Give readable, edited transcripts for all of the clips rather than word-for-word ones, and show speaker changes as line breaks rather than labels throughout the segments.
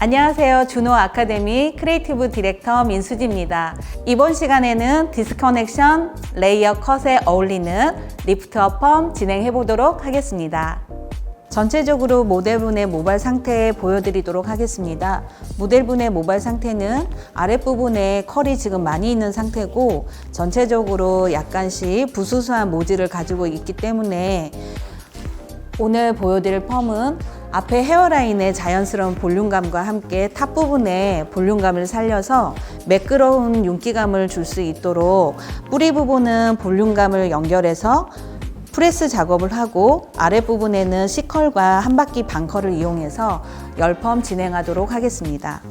안녕하세요. 준호 아카데미 크리에이티브 디렉터 민수지입니다. 이번 시간에는 디스커넥션 레이어 컷에 어울리는 리프트업 펌 진행해 보도록 하겠습니다. 전체적으로 모델분의 모발 상태 보여드리도록 하겠습니다. 모델분의 모발 상태는 아랫부분에 컬이 지금 많이 있는 상태고 전체적으로 약간씩 부수수한 모질을 가지고 있기 때문에 오늘 보여드릴 펌은 앞에 헤어라인의 자연스러운 볼륨감과 함께 탑 부분에 볼륨감을 살려서 매끄러운 윤기감을 줄 수 있도록 뿌리 부분은 볼륨감을 연결해서 프레스 작업을 하고 아랫부분에는 C컬과 한 바퀴 반컬을 이용해서 열펌 진행하도록 하겠습니다.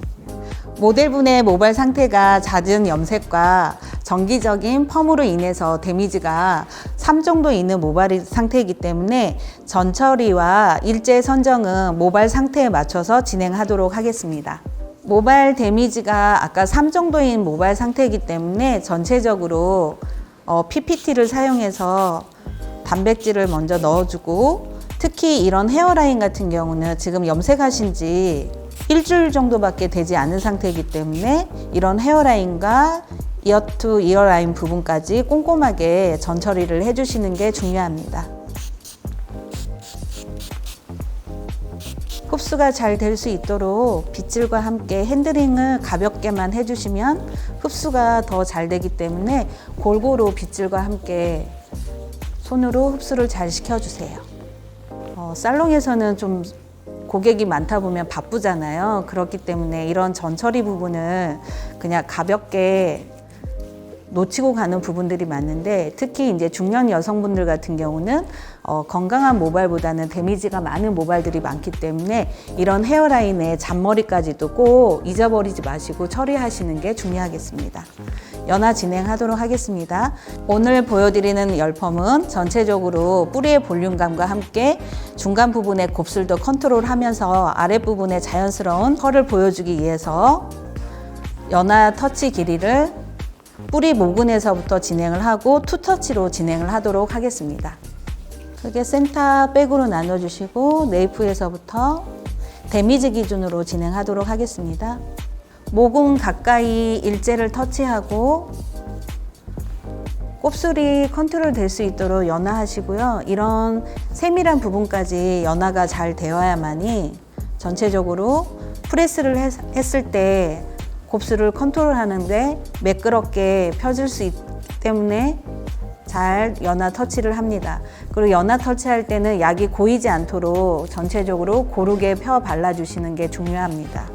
모델분의 모발 상태가 잦은 염색과 정기적인 펌으로 인해서 데미지가 3 정도 있는 모발 상태이기 때문에 전처리와 일제 선정은 모발 상태에 맞춰서 진행하도록 하겠습니다. 모발 데미지가 아까 3 정도인 모발 상태이기 때문에 전체적으로 PPT를 사용해서 단백질을 먼저 넣어주고 특히 이런 헤어라인 같은 경우는 지금 염색하신 지 일주일 정도밖에 되지 않은 상태이기 때문에 이런 헤어라인과 이어 투 이어 라인 부분까지 꼼꼼하게 전처리를 해주시는 게 중요합니다. 흡수가 잘 될 수 있도록 빗질과 함께 핸들링을 가볍게만 해주시면 흡수가 더 잘 되기 때문에 골고루 빗질과 함께 손으로 흡수를 잘 시켜주세요. 살롱에서는 좀 고객이 많다 보면 바쁘잖아요. 그렇기 때문에 이런 전처리 부분을 그냥 가볍게 놓치고 가는 부분들이 많은데 특히 이제 중년 여성분들 같은 경우는 건강한 모발보다는 데미지가 많은 모발들이 많기 때문에 이런 헤어라인에 잔머리까지도 꼭 잊어버리지 마시고 처리하시는 게 중요하겠습니다. 연화 진행하도록 하겠습니다. 오늘 보여드리는 열펌은 전체적으로 뿌리의 볼륨감과 함께 중간 부분의 곱슬도 컨트롤하면서 아랫부분의 자연스러운 컬을 보여주기 위해서 연화 터치 길이를 뿌리 모근에서부터 진행을 하고 투터치로 진행을 하도록 하겠습니다. 크게 센터 백으로 나눠주시고 네이프에서부터 데미지 기준으로 진행하도록 하겠습니다. 모근 가까이 일제를 터치하고 곱슬이 컨트롤 될 수 있도록 연화하시고요. 이런 세밀한 부분까지 연화가 잘 되어야만이 전체적으로 프레스를 했을 때 곱슬을 컨트롤하는데 매끄럽게 펴질 수 있기 때문에 잘 연화 터치를 합니다. 그리고 연화 터치할 때는 약이 고이지 않도록 전체적으로 고르게 펴 발라주시는 게 중요합니다.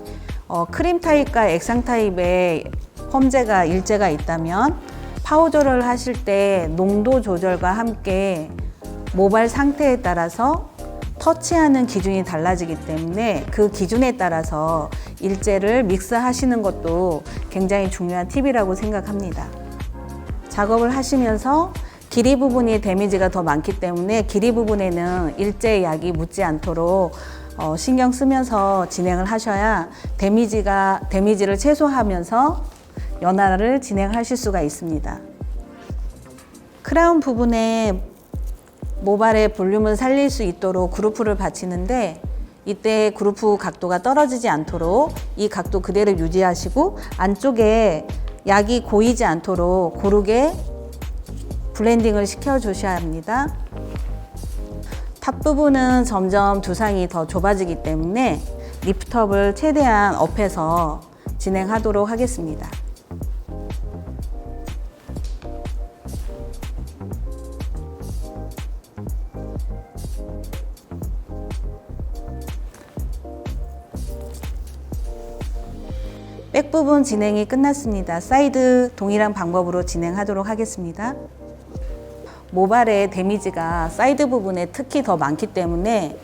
크림 타입과 액상 타입의 펌제가 일제가 있다면 파우더를 하실 때 농도 조절과 함께 모발 상태에 따라서 터치하는 기준이 달라지기 때문에 그 기준에 따라서 일제를 믹스하시는 것도 굉장히 중요한 팁이라고 생각합니다. 작업을 하시면서 길이 부분이 데미지가 더 많기 때문에 길이 부분에는 일제 약이 묻지 않도록 신경 쓰면서 진행을 하셔야 데미지를 최소화하면서 연화를 진행하실 수가 있습니다. 크라운 부분에 모발의 볼륨을 살릴 수 있도록 그루프를 받치는데 이때 그루프 각도가 떨어지지 않도록 이 각도 그대로 유지하시고 안쪽에 약이 고이지 않도록 고르게 블렌딩을 시켜 주셔야 합니다. 탑 부분은 점점 두상이 더 좁아지기 때문에 리프트업을 최대한 업해서 진행하도록 하겠습니다. 백 부분 진행이 끝났습니다. 사이드 동일한 방법으로 진행하도록 하겠습니다. 모발의 데미지가 사이드 부분에 특히 더 많기 때문에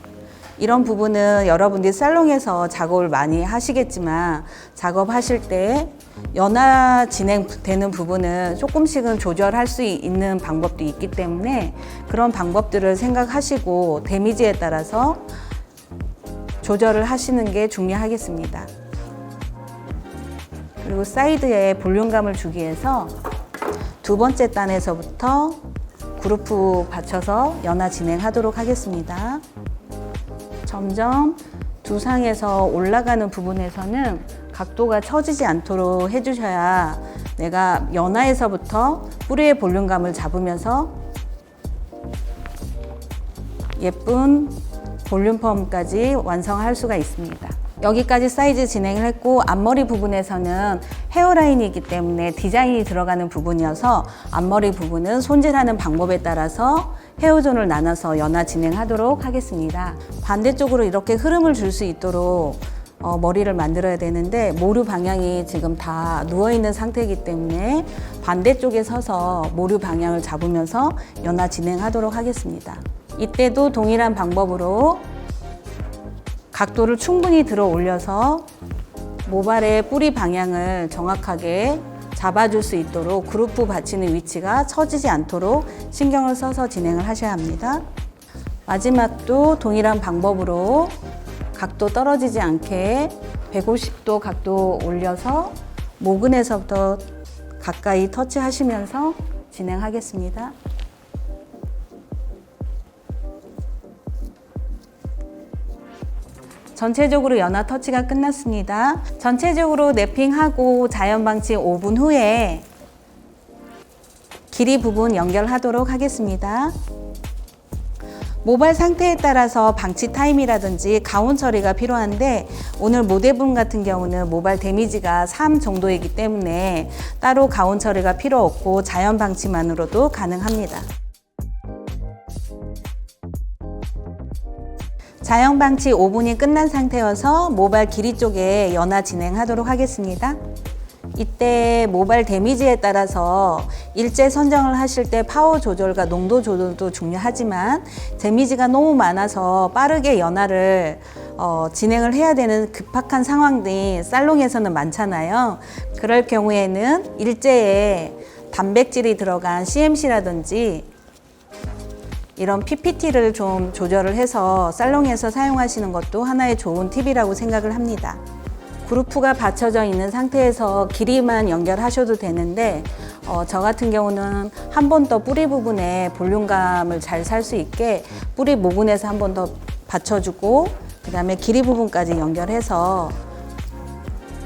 이런 부분은 여러분들이 살롱에서 작업을 많이 하시겠지만 작업하실 때 연화 진행되는 부분은 조금씩은 조절할 수 있는 방법도 있기 때문에 그런 방법들을 생각하시고 데미지에 따라서 조절을 하시는 게 중요하겠습니다. 그리고 사이드에 볼륨감을 주기 위해서 두 번째 단에서부터 그루프 받쳐서 연화 진행하도록 하겠습니다. 점점 두상에서 올라가는 부분에서는 각도가 처지지 않도록 해주셔야 내가 연화에서부터 뿌리의 볼륨감을 잡으면서 예쁜 볼륨 펌까지 완성할 수가 있습니다. 여기까지 사이즈 진행을 했고, 앞머리 부분에서는 헤어라인이기 때문에 디자인이 들어가는 부분이어서 앞머리 부분은 손질하는 방법에 따라서 헤어존을 나눠서 연화 진행하도록 하겠습니다. 반대쪽으로 이렇게 흐름을 줄 수 있도록 머리를 만들어야 되는데, 모류 방향이 지금 다 누워있는 상태이기 때문에 반대쪽에 서서 모류 방향을 잡으면서 연화 진행하도록 하겠습니다. 이때도 동일한 방법으로 각도를 충분히 들어 올려서 모발의 뿌리 방향을 정확하게 잡아줄 수 있도록 그루프 받치는 위치가 처지지 않도록 신경을 써서 진행을 하셔야 합니다. 마지막도 동일한 방법으로 각도 떨어지지 않게 150도 각도 올려서 모근에서부터 가까이 터치하시면서 진행하겠습니다. 전체적으로 연화 터치가 끝났습니다. 전체적으로 랩핑하고 자연 방치 5분 후에 길이 부분 연결하도록 하겠습니다. 모발 상태에 따라서 방치 타임이라든지 가온 처리가 필요한데, 오늘 모델분 같은 경우는 모발 데미지가 3 정도이기 때문에 따로 가온 처리가 필요 없고 자연 방치만으로도 가능합니다. 자연 방치 5분이 끝난 상태여서 모발 길이 쪽에 연화 진행하도록 하겠습니다. 이때 모발 데미지에 따라서 일제 선정을 하실 때 파워 조절과 농도 조절도 중요하지만, 데미지가 너무 많아서 빠르게 연화를 진행을 해야 되는 급박한 상황들이 살롱에서는 많잖아요. 그럴 경우에는 일제에 단백질이 들어간 CMC라든지 이런 PPT를 좀 조절을 해서 살롱에서 사용하시는 것도 하나의 좋은 팁이라고 생각을 합니다. 그루프가 받쳐져 있는 상태에서 길이만 연결하셔도 되는데, 저 같은 경우는 한 번 더 뿌리 부분에 볼륨감을 잘 살 수 있게 뿌리 모근에서 한 번 더 받쳐주고, 그 다음에 길이 부분까지 연결해서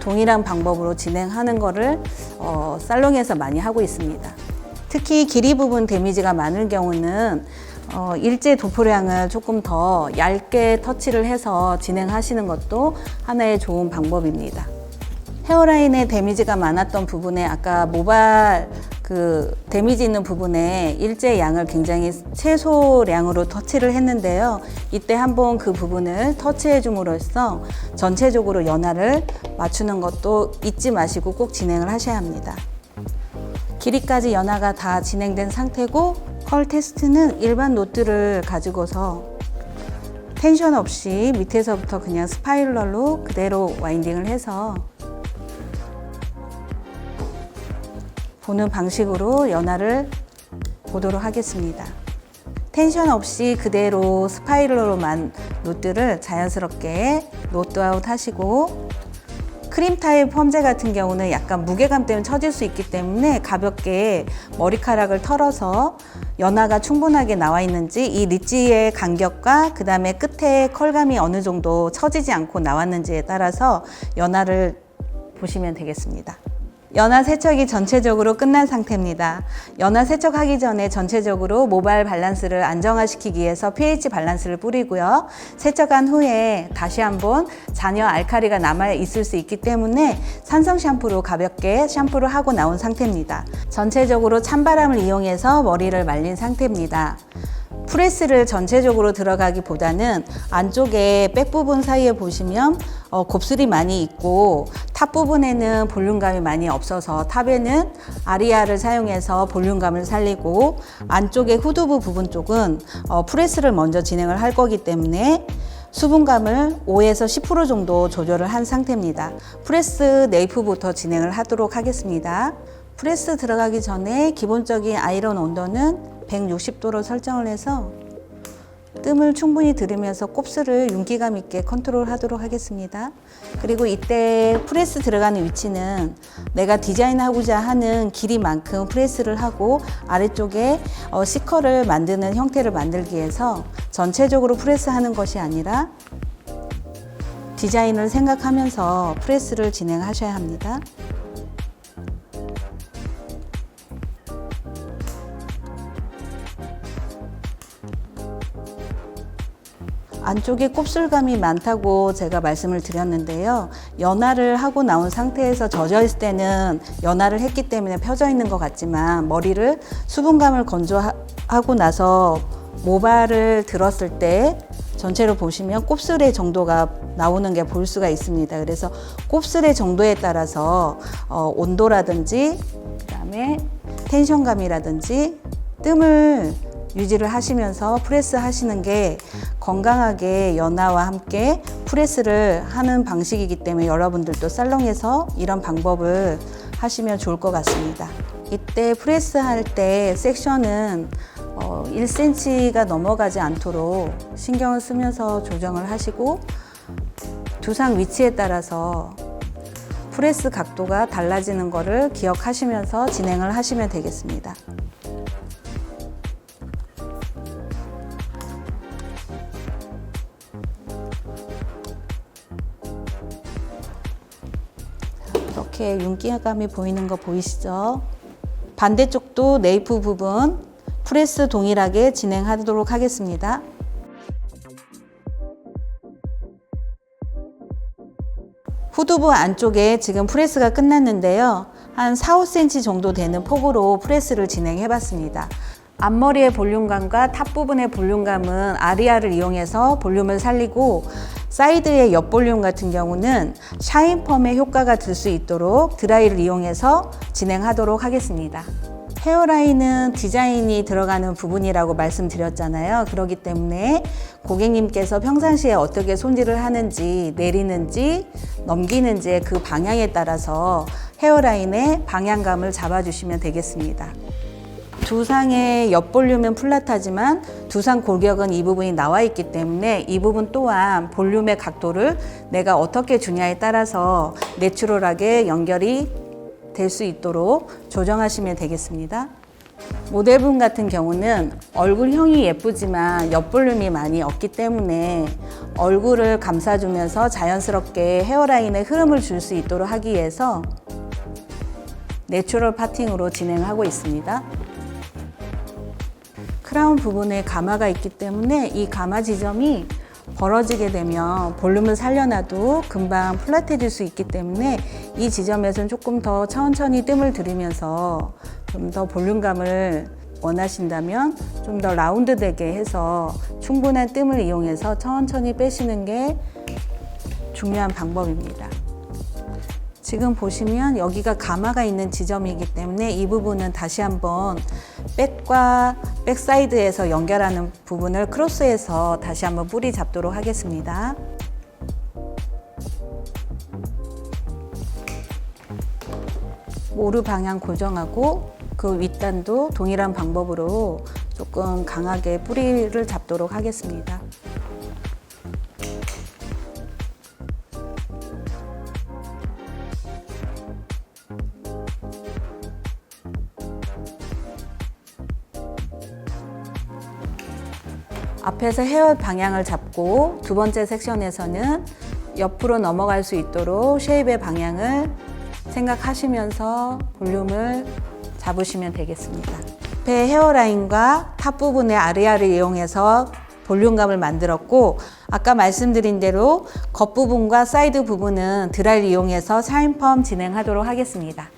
동일한 방법으로 진행하는 거를 살롱에서 많이 하고 있습니다. 특히 길이 부분 데미지가 많을 경우는 일제 도포량을 조금 더 얇게 터치를 해서 진행하시는 것도 하나의 좋은 방법입니다. 헤어라인에 데미지가 많았던 부분에, 아까 모발 데미지 있는 부분에 일제 양을 굉장히 최소량으로 터치를 했는데요. 이때 한번 그 부분을 터치해 줌으로써 전체적으로 연화를 맞추는 것도 잊지 마시고 꼭 진행을 하셔야 합니다. 길이까지 연화가 다 진행된 상태고, 컬 테스트는 일반 노트를 가지고서 텐션 없이 밑에서부터 그냥 스파이럴로 그대로 와인딩을 해서 보는 방식으로 연화를 보도록 하겠습니다. 텐션 없이 그대로 스파이럴로만 노트를 자연스럽게 노트아웃 하시고, 크림 타입 펌제 같은 경우는 약간 무게감 때문에 처질 수 있기 때문에 가볍게 머리카락을 털어서 연화가 충분하게 나와 있는지, 이 리지의 간격과 그 다음에 끝에 컬감이 어느 정도 처지지 않고 나왔는지에 따라서 연화를 보시면 되겠습니다. 연화 세척이 전체적으로 끝난 상태입니다. 연화 세척하기 전에 전체적으로 모발 밸런스를 안정화시키기 위해서 pH 밸런스를 뿌리고요. 세척한 후에 다시 한번 잔여 알칼리가 남아 있을 수 있기 때문에 산성 샴푸로 가볍게 샴푸를 하고 나온 상태입니다. 전체적으로 찬바람을 이용해서 머리를 말린 상태입니다. 프레스를 전체적으로 들어가기보다는 안쪽에 백 부분 사이에 보시면 곱슬이 많이 있고, 탑 부분에는 볼륨감이 많이 없어서 탑에는 아리아를 사용해서 볼륨감을 살리고, 안쪽에 후두부 부분 쪽은 프레스를 먼저 진행을 할 거기 때문에 수분감을 5에서 10% 정도 조절을 한 상태입니다. 프레스 네이프부터 진행을 하도록 하겠습니다. 프레스 들어가기 전에 기본적인 아이런 온도는 160도로 설정을 해서 뜸을 충분히 들이면서 곱슬을 윤기감 있게 컨트롤 하도록 하겠습니다. 그리고 이때 프레스 들어가는 위치는 내가 디자인하고자 하는 길이만큼 프레스를 하고 아래쪽에 C컬을 만드는 형태를 만들기 위해서 전체적으로 프레스하는 것이 아니라 디자인을 생각하면서 프레스를 진행하셔야 합니다. 안쪽에 곱슬감이 많다고 제가 말씀을 드렸는데요. 연화를 하고 나온 상태에서 젖어 있을 때는 연화를 했기 때문에 펴져 있는 것 같지만 머리를 수분감을 건조하고 나서 모발을 들었을 때 전체로 보시면 곱슬의 정도가 나오는 게 볼 수가 있습니다. 그래서 곱슬의 정도에 따라서 온도라든지 그다음에 텐션감이라든지 뜸을 유지를 하시면서 프레스 하시는 게 건강하게 연화와 함께 프레스를 하는 방식이기 때문에 여러분들도 살롱에서 이런 방법을 하시면 좋을 것 같습니다. 이때 프레스 할 때 섹션은 1cm가 넘어가지 않도록 신경을 쓰면서 조정을 하시고 두상 위치에 따라서 프레스 각도가 달라지는 것을 기억하시면서 진행을 하시면 되겠습니다. 이렇게 윤기감이 보이는 거 보이시죠? 반대쪽도 네이프 부분 프레스 동일하게 진행하도록 하겠습니다. 후두부 안쪽에 지금 프레스가 끝났는데요. 한 4, 5cm 정도 되는 폭으로 프레스를 진행해 봤습니다. 앞머리의 볼륨감과 탑 부분의 볼륨감은 아리아를 이용해서 볼륨을 살리고 사이드의 옆 볼륨 같은 경우는 샤인펌의 효과가 들 수 있도록 드라이를 이용해서 진행하도록 하겠습니다. 헤어라인은 디자인이 들어가는 부분이라고 말씀드렸잖아요. 그렇기 때문에 고객님께서 평상시에 어떻게 손질을 하는지, 내리는지, 넘기는지의 그 방향에 따라서 헤어라인의 방향감을 잡아주시면 되겠습니다. 두상의 옆 볼륨은 플랫하지만 두상 골격은 이 부분이 나와 있기 때문에 이 부분 또한 볼륨의 각도를 내가 어떻게 주냐에 따라서 내추럴하게 연결이 될 수 있도록 조정하시면 되겠습니다. 모델분 같은 경우는 얼굴형이 예쁘지만 옆 볼륨이 많이 없기 때문에 얼굴을 감싸주면서 자연스럽게 헤어라인에 흐름을 줄 수 있도록 하기 위해서 내추럴 파팅으로 진행하고 있습니다. 크라운 부분에 가마가 있기 때문에 이 가마 지점이 벌어지게 되면 볼륨을 살려놔도 금방 플랫해질 수 있기 때문에 이 지점에서는 조금 더 천천히 뜸을 들이면서 좀 더 볼륨감을 원하신다면 좀 더 라운드되게 해서 충분한 뜸을 이용해서 천천히 빼시는 게 중요한 방법입니다. 지금 보시면 여기가 가마가 있는 지점이기 때문에 이 부분은 다시 한번 백과 백사이드에서 연결하는 부분을 크로스해서 다시 한번 뿌리 잡도록 하겠습니다. 모루 방향 고정하고 그 윗단도 동일한 방법으로 조금 강하게 뿌리를 잡도록 하겠습니다. 앞에서 헤어 방향을 잡고 두 번째 섹션에서는 옆으로 넘어갈 수 있도록 쉐입의 방향을 생각하시면서 볼륨을 잡으시면 되겠습니다. 앞에 헤어라인과 탑 부분의 아리아를 이용해서 볼륨감을 만들었고 아까 말씀드린 대로 겉부분과 사이드 부분은 드라이를 이용해서 샤인펌 진행하도록 하겠습니다.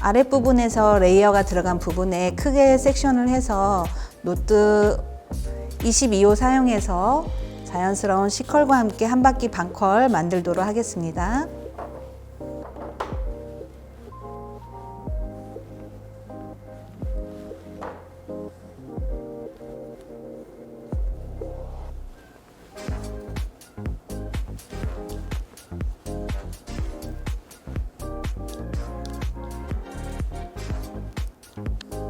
아랫부분에서 레이어가 들어간 부분에 크게 섹션을 해서 노트 22호 사용해서 자연스러운 C컬과 함께 한 바퀴 반컬 만들도록 하겠습니다.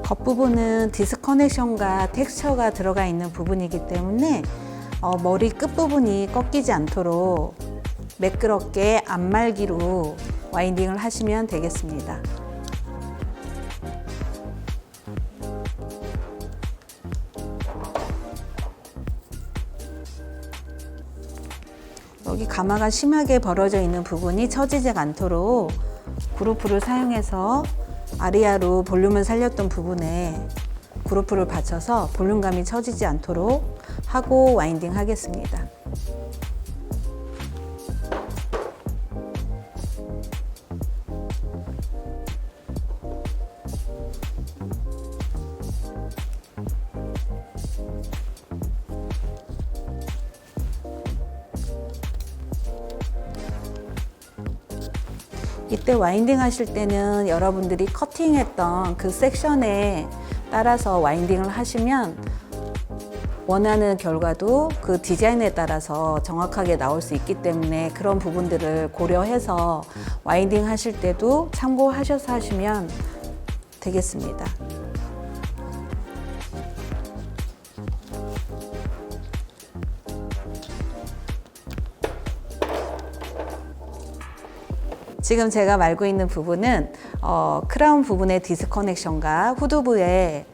겉부분은 디스커넥션과 텍스처가 들어가 있는 부분이기 때문에 머리 끝부분이 꺾이지 않도록 매끄럽게 앞말기로 와인딩을 하시면 되겠습니다. 여기 가마가 심하게 벌어져 있는 부분이 처지지 않도록 그루프를 사용해서 아리아로 볼륨을 살렸던 부분에 그루프를 받쳐서 볼륨감이 처지지 않도록 하고 와인딩 하겠습니다. 이때 와인딩 하실 때는 여러분들이 커팅했던 그 섹션에 따라서 와인딩을 하시면 원하는 결과도 그 디자인에 따라서 정확하게 나올 수 있기 때문에 그런 부분들을 고려해서 와인딩 하실 때도 참고하셔서 하시면 되겠습니다. 지금 제가 말고 있는 부분은 크라운 부분의 디스커넥션과 후두부에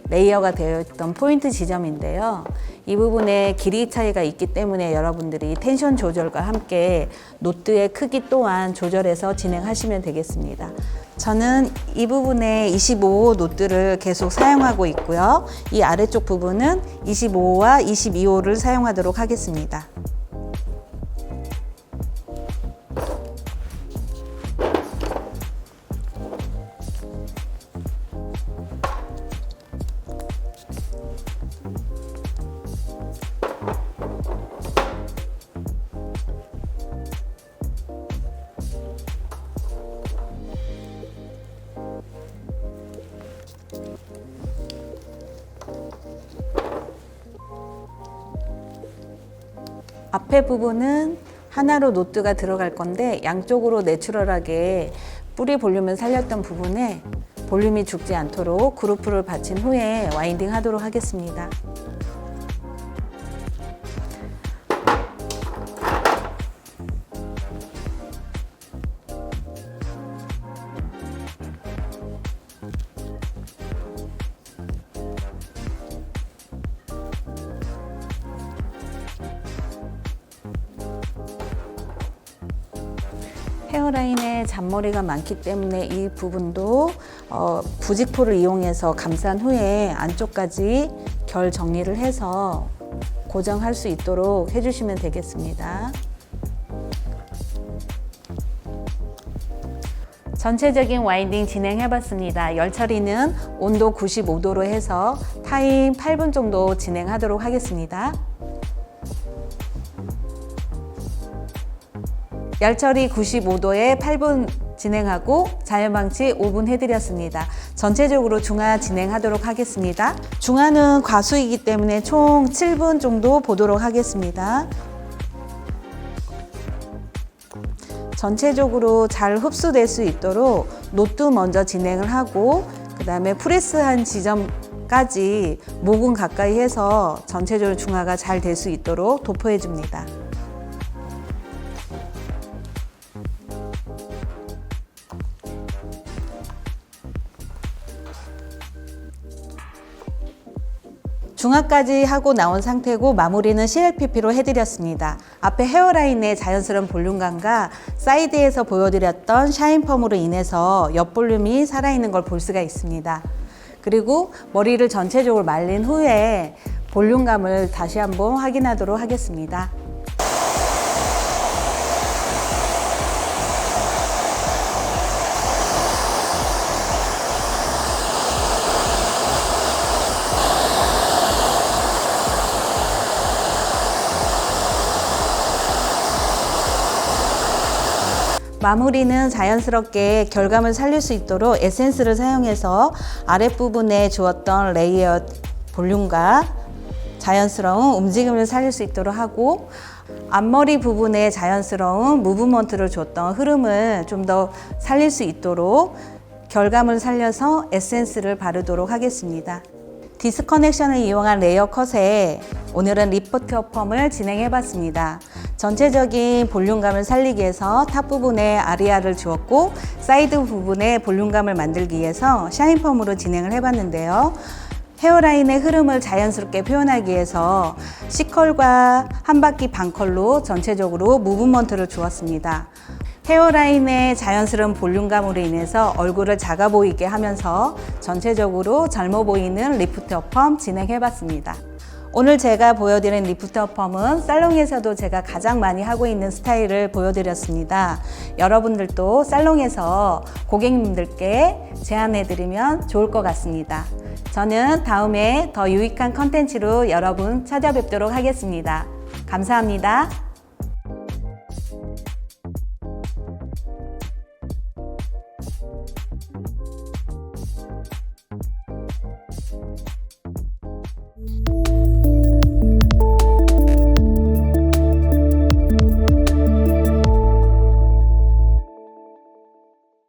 레이어가 되어 있던 포인트 지점인데요. 이 부분에 길이 차이가 있기 때문에 여러분들이 텐션 조절과 함께 노트의 크기 또한 조절해서 진행하시면 되겠습니다. 저는 이 부분에 25호 노트를 계속 사용하고 있고요. 이 아래쪽 부분은 25호와 22호를 사용하도록 하겠습니다. 앞에 부분은 하나로 노트가 들어갈 건데 양쪽으로 내추럴하게 뿌리 볼륨을 살렸던 부분에 볼륨이 죽지 않도록 그루프를 받친 후에 와인딩 하도록 하겠습니다. 헤어라인에 잔머리가 많기 때문에 이 부분도 부직포를 이용해서 감싼 후에 안쪽까지 결 정리를 해서 고정할 수 있도록 해주시면 되겠습니다. 전체적인 와인딩 진행해봤습니다. 열 처리는 온도 95도로 해서 타임 8분 정도 진행하도록 하겠습니다. 열 처리 95도에 8분 진행하고 자연방치 5분 해드렸습니다. 전체적으로 중화 진행하도록 하겠습니다. 중화는 과수이기 때문에 총 7분 정도 보도록 하겠습니다. 전체적으로 잘 흡수될 수 있도록 노트 먼저 진행을 하고 그 다음에 프레스한 지점까지 모근 가까이 해서 전체적으로 중화가 잘 될 수 있도록 도포해 줍니다. 중화까지 하고 나온 상태고 마무리는 CLPP로 해드렸습니다. 앞에 헤어라인의 자연스러운 볼륨감과 사이드에서 보여드렸던 샤인펌으로 인해서 옆 볼륨이 살아있는 걸 볼 수가 있습니다. 그리고 머리를 전체적으로 말린 후에 볼륨감을 다시 한번 확인하도록 하겠습니다. 마무리는 자연스럽게 결감을 살릴 수 있도록 에센스를 사용해서 아랫부분에 주었던 레이어 볼륨과 자연스러운 움직임을 살릴 수 있도록 하고, 앞머리 부분에 자연스러운 무브먼트를 줬던 흐름을 좀 더 살릴 수 있도록 결감을 살려서 에센스를 바르도록 하겠습니다. 디스커넥션을 이용한 레이어 컷에 오늘은 리프트 펌을 진행해 봤습니다. 전체적인 볼륨감을 살리기 위해서 탑 부분에 아리아를 주었고, 사이드 부분에 볼륨감을 만들기 위해서 샤인 펌으로 진행을 해 봤는데요. 헤어라인의 흐름을 자연스럽게 표현하기 위해서 C컬과 한 바퀴 반 컬로 전체적으로 무브먼트를 주었습니다. 헤어라인의 자연스러운 볼륨감으로 인해서 얼굴을 작아 보이게 하면서 전체적으로 젊어 보이는 리프트 펌 진행해 봤습니다. 오늘 제가 보여드린 리프트 펌은 살롱에서도 제가 가장 많이 하고 있는 스타일을 보여드렸습니다. 여러분들도 살롱에서 고객님들께 제안해드리면 좋을 것 같습니다. 저는 다음에 더 유익한 컨텐츠로 여러분 찾아뵙도록 하겠습니다. 감사합니다.